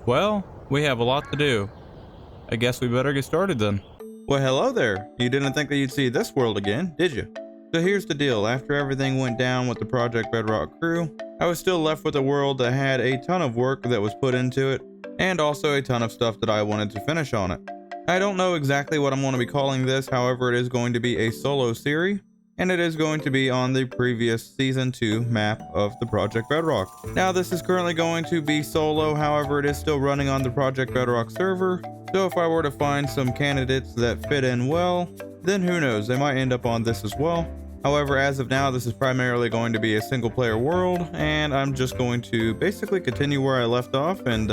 Well, we have a lot to do. I guess we better get started then. Well, hello there. You didn't think that you'd see this world again, did you? So here's the deal. After everything went down with the Project Bedrock crew, I was still left with a world that had a ton of work that was put into it, and also a ton of stuff that I wanted to finish on it. I don't know exactly what I'm going to be calling this, however it is going to be a solo series, and it is going to be on the previous Season 2 map of the Project Bedrock. Now this is currently going to be solo, however it is still running on the Project Bedrock server, so if I were to find some candidates that fit in well, then who knows, they might end up on this as well. However, as of now, this is primarily going to be a single player world, and I'm just going to basically continue where I left off and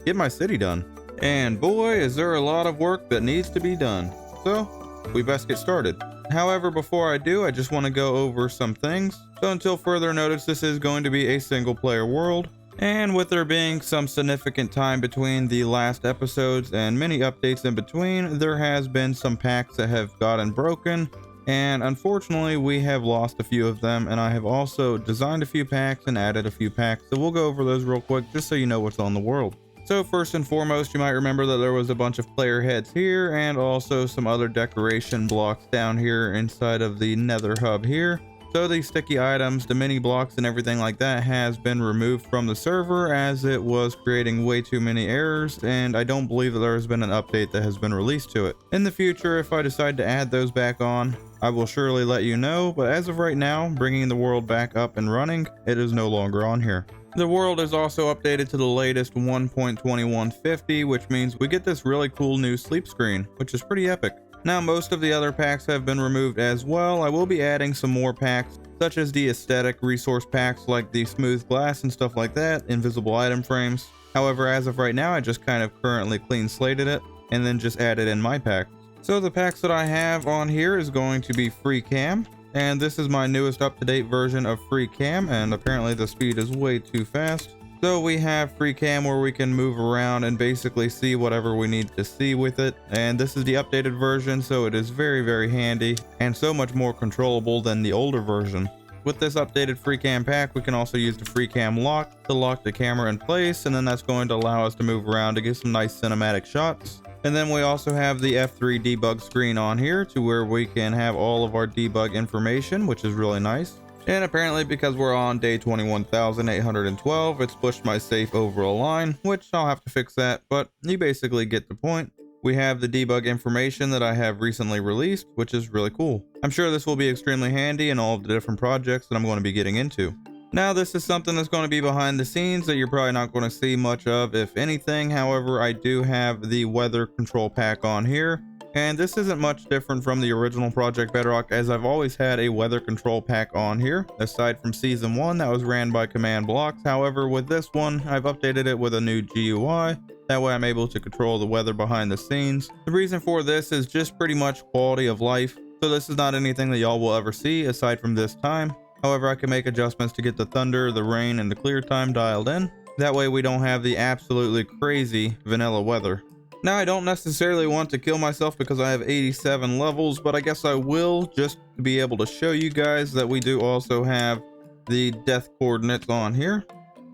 get my city done. And boy, is there a lot of work that needs to be done. So, we best get started. However, before I do, I just want to go over some things. So until further notice, this is going to be a single player world. And with there being some significant time between the last episodes and many updates in between, there has been some packs that have gotten broken. And unfortunately, we have lost a few of them, and I have also designed a few packs and added a few packs. So we'll go over those real quick just so you know what's on the world. So first and foremost, you might remember that there was a bunch of player heads here and also some other decoration blocks down here inside of the nether hub here. So the sticky items, the mini blocks and everything like that has been removed from the server as it was creating way too many errors, and I don't believe that there has been an update that has been released to it. In the future, if I decide to add those back on, I will surely let you know, but as of right now, bringing the world back up and running, it is no longer on here. The world is also updated to the latest 1.2150, which means we get this really cool new sleep screen, which is pretty epic. Now most of the other packs have been removed as well. I will be adding some more packs, such as the aesthetic resource packs like the smooth glass and stuff like that, invisible item frames. However, as of right now, I just kind of currently clean slated it and then just added in my pack. So the packs that I have on here is going to be free cam. And this is my newest up-to-date version of free cam, and apparently the speed is way too fast. So we have free cam where we can move around and basically see whatever we need to see with it. And this is the updated version, so it is very handy and so much more controllable than the older version. With this updated free cam pack, we can also use the free cam lock to lock the camera in place, and then that's going to allow us to move around to get some nice cinematic shots. And then we also have the F3 debug screen on here to where we can have all of our debug information, which is really nice. And apparently because we're on day 21,812, it's pushed my safe over a line, which I'll have to fix that, but you basically get the point. We have the debug information that I have recently released, which is really cool. I'm sure this will be extremely handy in all of the different projects that I'm going to be getting into. Now this is something that's going to be behind the scenes that you're probably not going to see much of, if anything. However, I do have the weather control pack on here, and this isn't much different from the original Project Bedrock, as I've always had a weather control pack on here, aside from Season 1 that was ran by command blocks. However, with this one, I've updated it with a new GUI. That way I'm able to control the weather behind the scenes. The reason for this is just pretty much quality of life. So this is not anything that y'all will ever see aside from this time. However, I can make adjustments to get the thunder, the rain, and the clear time dialed in. That way we don't have the absolutely crazy vanilla weather. Now, I don't necessarily want to kill myself because I have 87 levels, but I guess I will just to be able to show you guys that we do also have the death coordinates on here.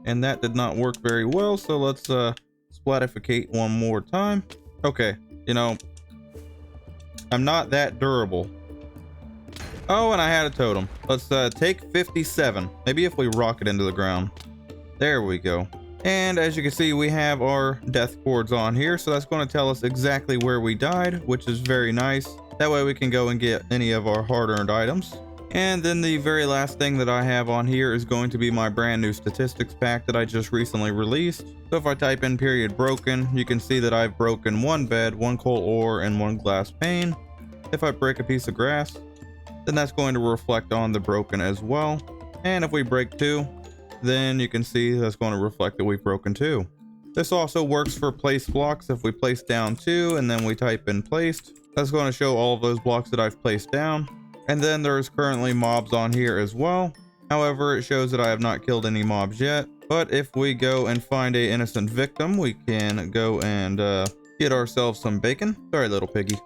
And that did not work very well, so let's splatificate one more time. Okay, you know, I'm not that durable. Oh, and I had a totem. Let's take 57. Maybe if we rock it into the ground. There we go. And as you can see, we have our death cords on here. So that's going to tell us exactly where we died, which is very nice. That way we can go and get any of our hard-earned items. And then the very last thing that I have on here is going to be my brand new statistics pack that I just recently released. So if I type in period broken, you can see that I've broken one bed, one coal ore, and one glass pane. If I break a piece of grass, then that's going to reflect on the broken as well. And if we break 2, then you can see that's going to reflect that we've broken 2. This also works for place blocks. If we place down 2 and then we type in placed, that's going to show all of those blocks that I've placed down. And then there's currently mobs on here as well. However, it shows that I have not killed any mobs yet. But if we go and find a innocent victim, we can go and get ourselves some bacon. Sorry, little piggy.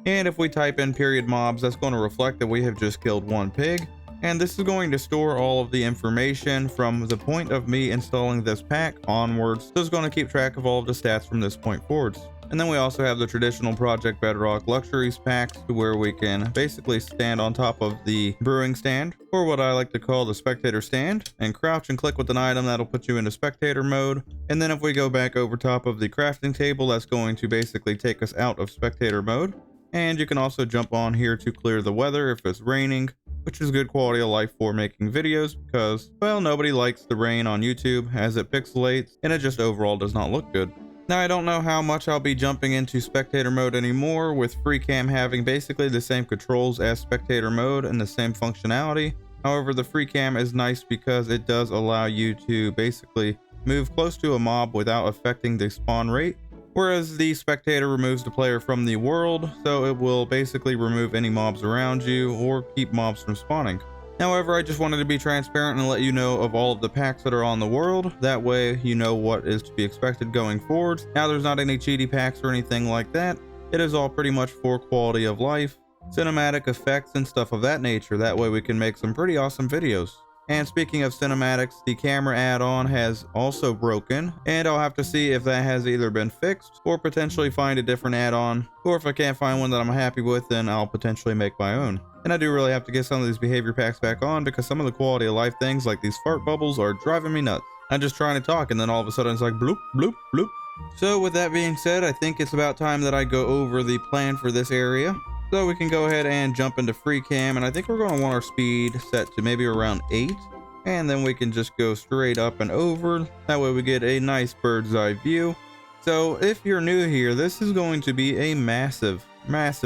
And if we type in period mobs, that's going to reflect that we have just killed one pig. And this is going to store all of the information from the point of me installing this pack onwards. So it's going to keep track of all of the stats from this point forwards. And then we also have the traditional Project Bedrock Luxuries packs, where we can basically stand on top of the brewing stand, or what I like to call the spectator stand, and crouch and click with an item that'll put you into spectator mode. And then if we go back over top of the crafting table, that's going to basically take us out of spectator mode. And you can also jump on here to clear the weather if it's raining, which is good quality of life for making videos because, well, nobody likes the rain on YouTube as it pixelates and it just overall does not look good. Now, I don't know how much I'll be jumping into spectator mode anymore, with free cam having basically the same controls as spectator mode and the same functionality. However, the free cam is nice because it does allow you to basically move close to a mob without affecting the spawn rate, whereas the spectator removes the player from the world, so it will basically remove any mobs around you or keep mobs from spawning. However, I just wanted to be transparent and let you know of all of the packs that are on the world. That way you know what is to be expected going forward. Now, there's not any cheaty packs or anything like that. It is all pretty much for quality of life, cinematic effects and stuff of that nature. That way we can make some pretty awesome videos. And speaking of cinematics, the camera add-on has also broken, and I'll have to see if that has either been fixed or potentially find a different add-on, or if I can't find one that I'm happy with, then I'll potentially make my own. And I do really have to get some of these behavior packs back on because some of the quality of life things like these fart bubbles are driving me nuts. I'm just trying to talk and then all of a sudden it's like bloop, bloop, bloop. So with that being said, I think it's about time that I go over the plan for this area. So we can go ahead and jump into free cam, and I think we're going to want our speed set to maybe around 8, and then we can just go straight up and over. That way we get a nice bird's eye view. So if you're new here, this is going to be a massive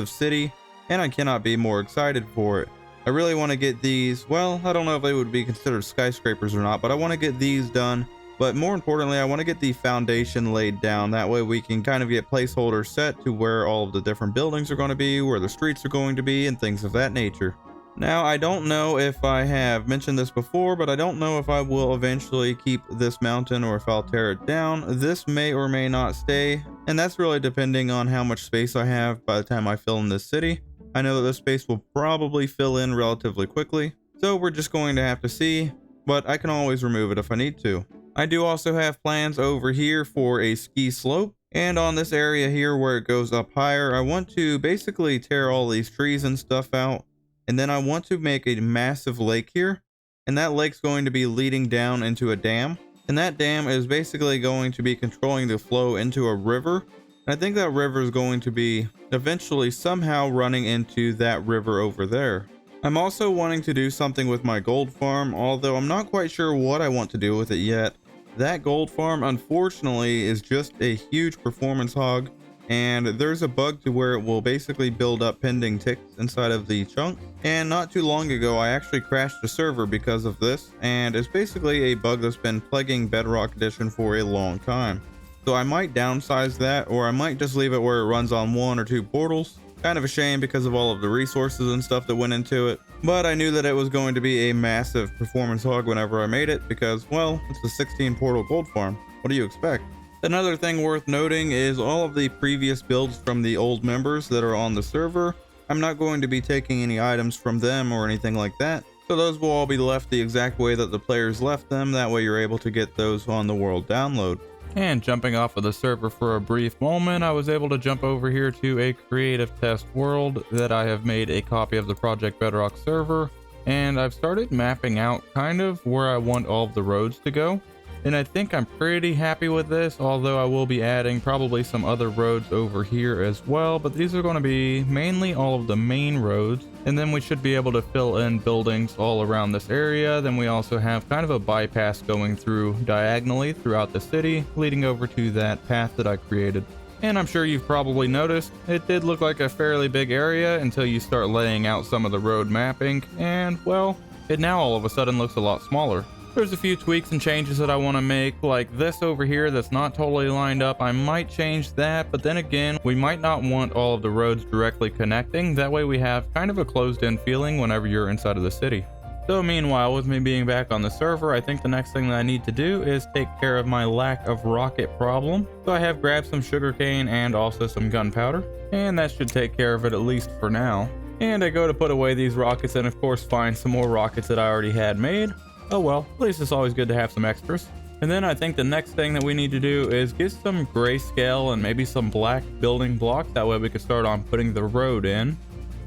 city, and I cannot be more excited for it. I really want to get these, well, I don't know if they would be considered skyscrapers or not, but I want to get these done. But more importantly, I want to get the foundation laid down. That way we can kind of get placeholders set to where all of the different buildings are going to be, where the streets are going to be, and things of that nature. Now, I don't know if I have mentioned this before, but I don't know if I will eventually keep this mountain or if I'll tear it down. This may or may not stay, and that's really depending on how much space I have by the time I fill in this city. I know that this space will probably fill in relatively quickly, so we're just going to have to see, but I can always remove it if I need to. I do also have plans over here for a ski slope, and on this area here where it goes up higher, I want to basically tear all these trees and stuff out, and then I want to make a massive lake here, and that lake's going to be leading down into a dam, and that dam is basically going to be controlling the flow into a river. And I think that river is going to be eventually somehow running into that river over there. I'm also wanting to do something with my gold farm, although I'm not quite sure what I want to do with it yet. That gold farm, unfortunately, is just a huge performance hog, and there's a bug to where it will basically build up pending ticks inside of the chunk. And not too long ago, I actually crashed the server because of this, and it's basically a bug that's been plaguing Bedrock Edition for a long time. So I might downsize that, or I might just leave it where it runs on 1 or 2 portals. Kind of a shame because of all of the resources and stuff that went into it, but I knew that it was going to be a massive performance hog whenever I made it because, well, it's a 16 portal gold farm. What do you expect? Another thing worth noting is all of the previous builds from the old members that are on the server. I'm not going to be taking any items from them or anything like that, so those will all be left the exact way that the players left them. That way you're able to get those on the world download. And jumping off of the server for a brief moment, I was able to jump over here to a creative test world that I have made a copy of the Project Bedrock server, and I've started mapping out kind of where I want all of the roads to go. And I think I'm pretty happy with this, although I will be adding probably some other roads over here as well, but these are going to be mainly all of the main roads, and then we should be able to fill in buildings all around this area. Then we also have kind of a bypass going through diagonally throughout the city, leading over to that path that I created. And I'm sure you've probably noticed, it did look like a fairly big area until you start laying out some of the road mapping, and well, it now all of a sudden looks a lot smaller. There's a few tweaks and changes that I want to make, like this over here that's not totally lined up. I might change that, but then again, we might not want all of the roads directly connecting. That way we have kind of a closed-in feeling whenever you're inside of the city. So meanwhile, with me being back on the server, I think the next thing that I need to do is take care of my lack of rocket problem. So I have grabbed some sugarcane and also some gunpowder, and that should take care of it at least for now. And I go to put away these rockets and of course find some more rockets that I already had made. Oh well, at least it's always good to have some extras. And then I think the next thing that we need to do is get some grayscale and maybe some black building blocks. That way we can start on putting the road in.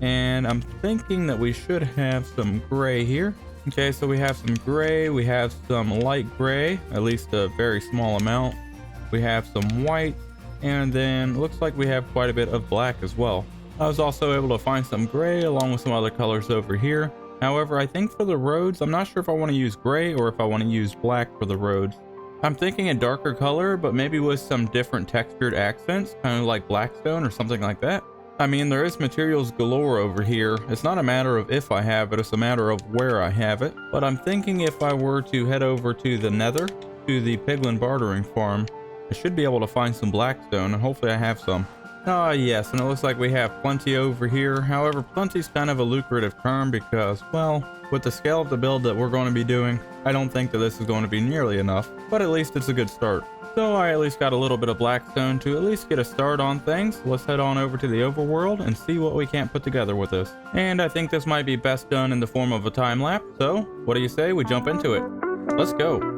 And I'm thinking that we should have some gray here. Okay, so we have some gray, we have some light gray, at least a very small amount. We have some white, and then looks like we have quite a bit of black as well. I was also able to find some gray along with some other colors over here. However, I think for the roads, I'm not sure if I want to use gray or if I want to use black for the roads. I'm thinking a darker color, but maybe with some different textured accents, kind of like blackstone or something like that. I mean, there is materials galore over here. It's not a matter of if I have it, it's a matter of where I have it. But I'm thinking if I were to head over to the Nether, to the Piglin bartering farm, I should be able to find some blackstone, and hopefully I have some. Ah, yes, and it looks like we have plenty over here. However, plenty's kind of a lucrative term because, well, with the scale of the build that we're going to be doing, I don't think that this is going to be nearly enough, but at least it's a good start. So I at least got a little bit of blackstone to at least get a start on things. Let's head on over to the overworld and see what we can't put together with this. And I think this might be best done in the form of a time lapse, so what do you say we jump into it? Let's go.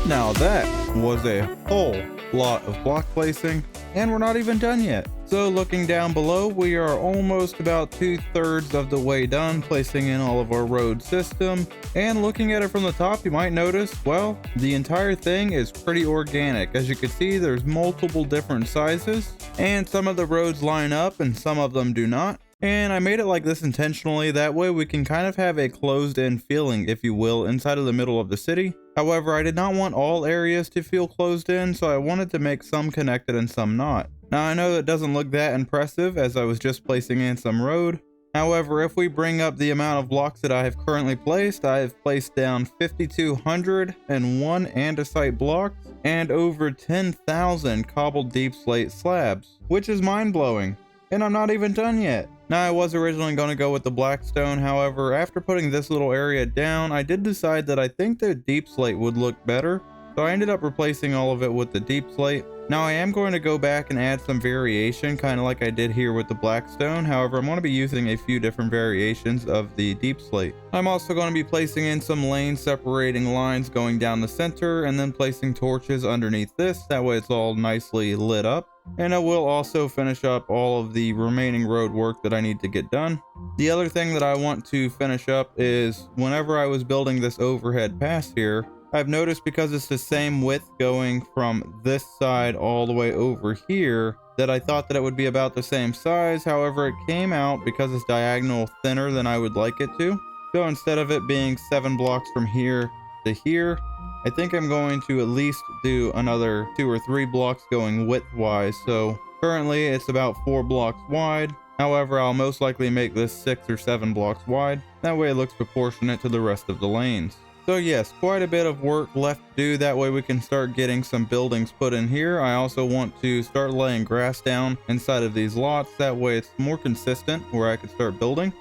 Now that was a whole lot of block placing, and we're not even done yet. So looking down below, we are almost about 2/3 of the way done placing in all of our road system. And looking at it from the top, you might notice, well, the entire thing is pretty organic. As you can see, there's multiple different sizes, and some of the roads line up and some of them do not. And I made it like this intentionally, that way we can kind of have a closed-in feeling, if you will, inside of the middle of the city. However, I did not want all areas to feel closed in, so I wanted to make some connected and some not. Now I know it doesn't look that impressive as I was just placing in some road. However, if we bring up the amount of blocks that I have currently placed, I have placed down 5,201 andesite blocks and over 10,000 cobbled deep slate slabs, which is mind-blowing. And I'm not even done yet. Now I was originally going to go with the blackstone, however, after putting this little area down, I did decide that I think the deep slate would look better, so I ended up replacing all of it with the deep slate. Now I am going to go back and add some variation, kind of like I did here with the blackstone. However, I'm going to be using a few different variations of the deep slate. I'm also going to be placing in some lane separating lines going down the center, and then placing torches underneath this, that way it's all nicely lit up. And I will also finish up all of the remaining road work that I need to get done. The other thing that I want to finish up is whenever I was building this overhead pass here, I've noticed because it's the same width going from this side all the way over here that I thought that it would be about the same size. However, it came out because it's diagonal thinner than I would like it to. So instead of it being 7 blocks from here to here, I think I'm going to at least do another 2 or 3 blocks going width-wise. So currently it's about 4 blocks wide. However, I'll most likely make this 6 or 7 blocks wide. That way it looks proportionate to the rest of the lanes. So yes, quite a bit of work left to do. That way we can start getting some buildings put in here. I also want to start laying grass down inside of these lots. That way it's more consistent where I can start building.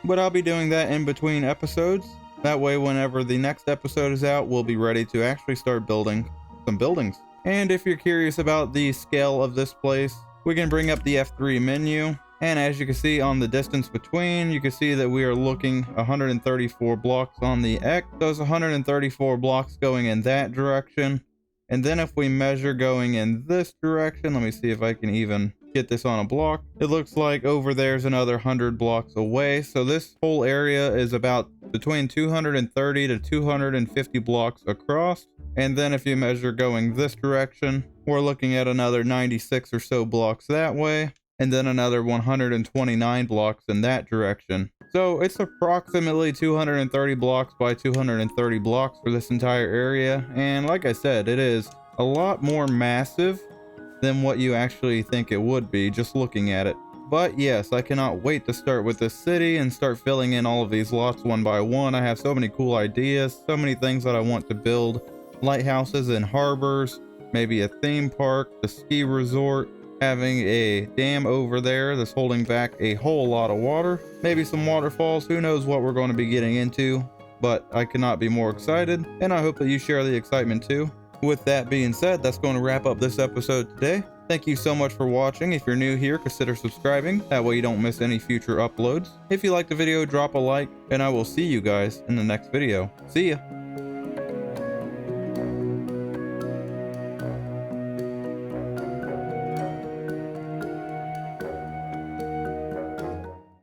But I'll be doing that in between episodes. That way, whenever the next episode is out, we'll be ready to actually start building some buildings. And if you're curious about the scale of this place, we can bring up the F3 menu. And as you can see on the distance between, you can see that we are looking 134 blocks on the X. Those 134 blocks going in that direction. And then if we measure going in this direction, let me see if I can even get this on a block. It looks like over there's another 100 blocks away. So this whole area is about between 230 to 250 blocks across. And then if you measure going this direction, we're looking at another 96 or so blocks that way, and then another 129 blocks in that direction. So it's approximately 230 blocks by 230 blocks for this entire area. And like I said, it is a lot more massive than what you actually think it would be just looking at it. But yes, I cannot wait to start with this city and start filling in all of these lots one by one. I have so many cool ideas, so many things that I want to build. Lighthouses and harbors, maybe a theme park, a ski resort, having a dam over there that's holding back a whole lot of water, maybe some waterfalls. Who knows what we're going to be getting into, but I cannot be more excited, and I hope that you share the excitement too. With that being said, that's going to wrap up this episode today. Thank you so much for watching. If you're new here, consider subscribing. That way you don't miss any future uploads. If you liked the video, drop a like, and I will see you guys in the next video. See ya.